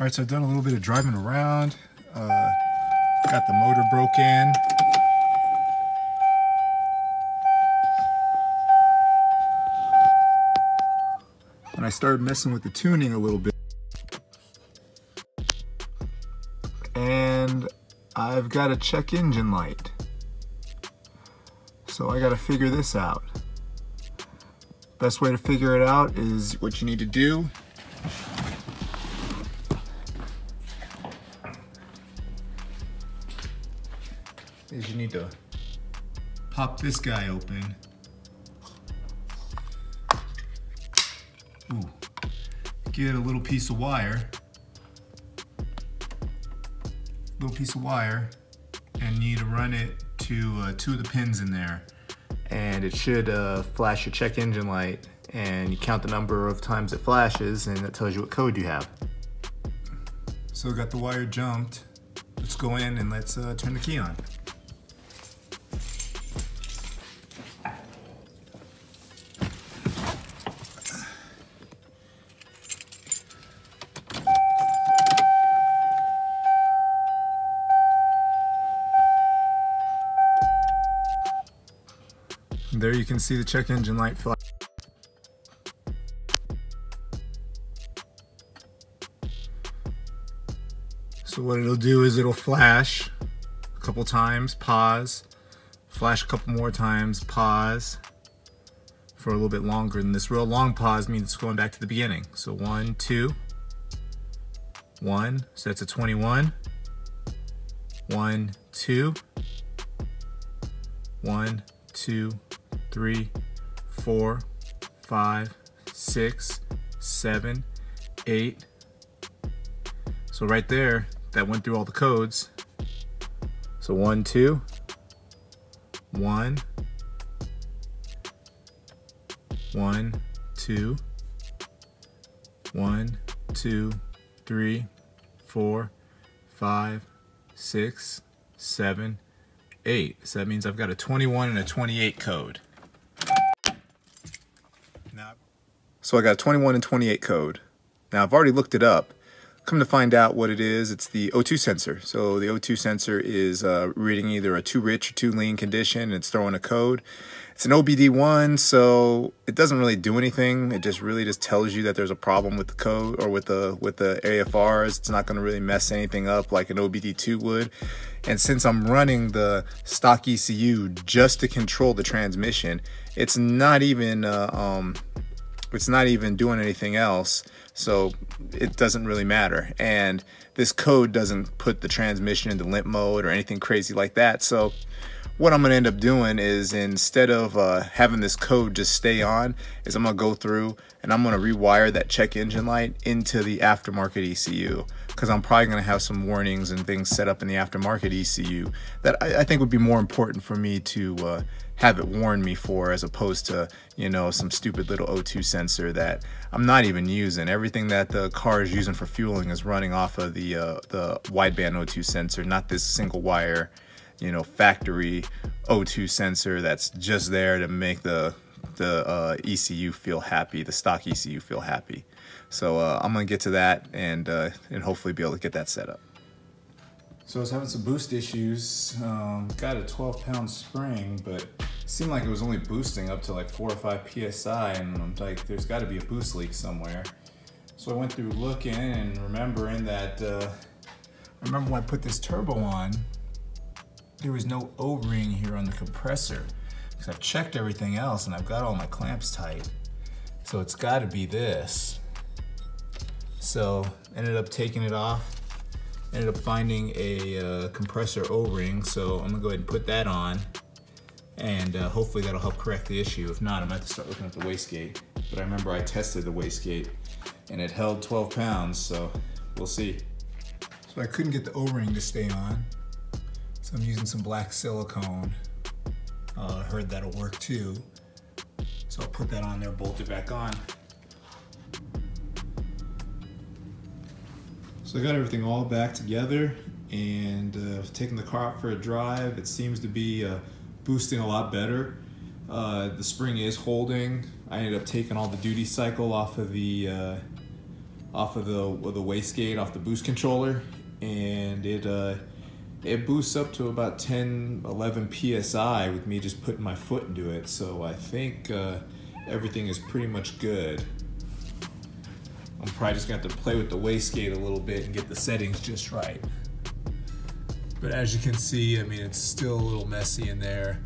Alright, so I've done a little bit of driving around. Got the motor broke in. And I started messing with the tuning a little bit. And I've got a check engine light. So I gotta figure this out. Best way to figure it out is what you need to do. Is you need to pop this guy open. Ooh. Get a little piece of wire. And you need to run it to two of the pins in there. And it should flash your check engine light, and you count the number of times it flashes, and that tells you what code you have. So we got the wire jumped. Let's go in and let's turn the key on. There you can see the check engine light flash. So what it'll do is it'll flash a couple times, pause, flash a couple more times, pause for a little bit longer. And this real long pause means it's going back to the beginning. So 1, 2, 1, so that's a 21, 1, 2, 1, 2, 3, 4, 5, 6, 7, 8. So right there, that went through all the codes. So 1, 2, 1, 1, 2, 1, 2, 3, 4, 5, 6, 7, 8. So that means I've got a 21 and a 28 code. So I got a 21 and 28 code. Now I've already looked it up. Come to find out what it is, it's the O2 sensor. So the O2 sensor is reading either a too rich or too lean condition, and it's throwing a code. It's an OBD1, so it doesn't really do anything. It just really just tells you that there's a problem with the code or with the AFRs. It's not going to really mess anything up like an OBD2 would. And since I'm running the stock ECU just to control the transmission, it's not even doing anything else, so it doesn't really matter. And this code doesn't put the transmission into limp mode or anything crazy like that. So what I'm gonna end up doing is, instead of having this code just stay on, is I'm gonna go through and I'm gonna rewire that check engine light into the aftermarket ECU, because I'm probably gonna have some warnings and things set up in the aftermarket ECU that I think would be more important for me to have it warn me for, as opposed to, you know, some stupid little O2 sensor that I'm not even using. Everything that the car is using for fueling is running off of the wideband O2 sensor, not this single wire, you know, factory O2 sensor that's just there to make the ECU feel happy, the stock ECU feel happy. So I'm gonna get to that and hopefully be able to get that set up. So I was having some boost issues. Got a 12-pound spring, but it seemed like it was only boosting up to like 4 or 5 PSI, and I'm like, there's got to be a boost leak somewhere. So I went through looking and remembering that, I remember when I put this turbo on, there was no O-ring here on the compressor, because I've checked everything else and I've got all my clamps tight. So it's got to be this. So ended up taking it off. Ended up finding a compressor O-ring, so I'm gonna go ahead and put that on, and hopefully that'll help correct the issue. If not, I'm gonna have to start looking at the wastegate. But I remember I tested the wastegate and it held 12 pounds, so we'll see. So I couldn't get the O-ring to stay on, so I'm using some black silicone. I heard that'll work too. So I'll put that on there, bolt it back on. So I got everything all back together, and taking the car out for a drive. It seems to be boosting a lot better. The spring is holding. I ended up taking all the duty cycle off of the off of the wastegate off the boost controller, and it boosts up to about 10-11 psi with me just putting my foot into it. So I think everything is pretty much good. I'm probably just gonna have to play with the wastegate a little bit and get the settings just right. But as you can see, I mean, it's still a little messy in there.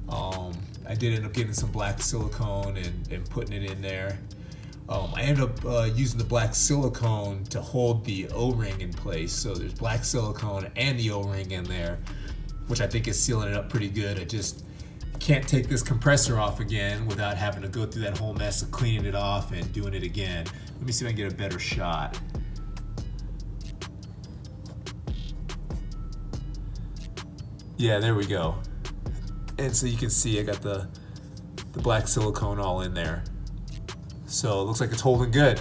I did end up getting some black silicone and putting it in there. I ended up using the black silicone to hold the O-ring in place. So there's black silicone and the O-ring in there, which I think is sealing it up pretty good. I just can't take this compressor off again without having to go through that whole mess of cleaning it off and doing it again. Let me see if I can get a better shot. Yeah, there we go. And so you can see I got the black silicone all in there. So it looks like it's holding good.